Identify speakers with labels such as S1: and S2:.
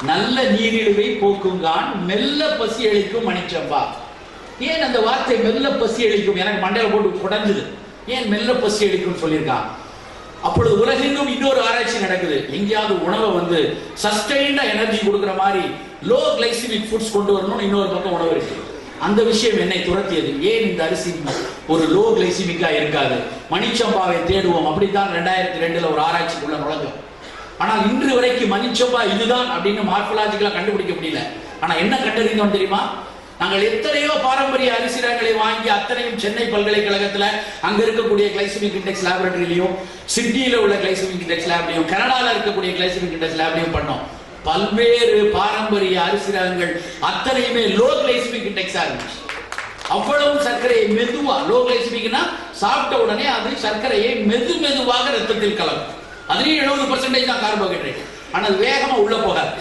S1: நல்ல நீரிழிவை போக்குங்கான் மெல்ல பசி அளிக்கும் மணிச்சம்பா. ஏன் அந்த வார்த்தை மெல்ல பசி அளிக்கும் எனக்கு மண்டையில போட்டு குடஞ்சுது. ஏன் மெல்ல பசி அளிக்கும் சொல்லியிருக்கான்? அப்பொழுது உலகெங்கும் இன்னொரு ஆராய்ச்சி நடக்குது. எங்கேயாவது உணவை வந்து சஸ்டைன்டா எனர்ஜி கொடுக்குற மாதிரி லோ கிளைசிமிக் ஃபுட்ஸ் கொண்டு வரணும்னு இன்னொரு பக்கம் உணவு இருக்கு. அந்த விஷயம் என்னை துரத்தியது. ஏன் இந்த அரிசி ஒரு லோ கிளைசிமிக்கா இருக்காது, மணிச்சம்பாவை தேடுவோம். அப்படித்தான் 2002 ஒரு ஆராய்ச்சிக்குள்ள நுழைஞ்சோம். ஆனால் இன்று வரைக்கும் மணிச்சம்பா இதுதான் அப்படின்னு மார்பலாஜிக்கலா கண்டுபிடிக்க முடியல. ஆனா என்ன கண்டறிந்தோம் தெரியுமா? நாங்கள் எத்தனையோ பாரம்பரிய அரிசி ரகங்களை வாங்கி அத்தனையும் சென்னை பல்கலைக்கழகத்துல அங்க இருக்கக்கூடிய கிளைசிமிக் இண்டெக்ஸ் லேபரட்டரியிலையும், சிட்னியில உள்ள கிளைசிமிக் இண்டெக்ஸ் லேப்லையும், கனடால இருக்கக்கூடிய கிளைசிமிக் இண்டெக்ஸ் லேப்லையும் பண்ணோம். பல்வேறு பாரம்பரிய அரிசி ரகங்கள் அத்தனையுமே லோ கிளைசிமிக் இண்டெக்ஸா இருந்துச்சு. அவ்வளவு சர்க்கரையை மெதுவா, லோ கிளைசிமிக்னா சாப்பிட்ட உடனே அது சர்க்கரையை மெதுவாக ரத்தத்தில் கலக்கும். அதுலயும் 70% தான் கார்போஹைட்ரேட். ஆனால் வேகமா உள்ள போகாது.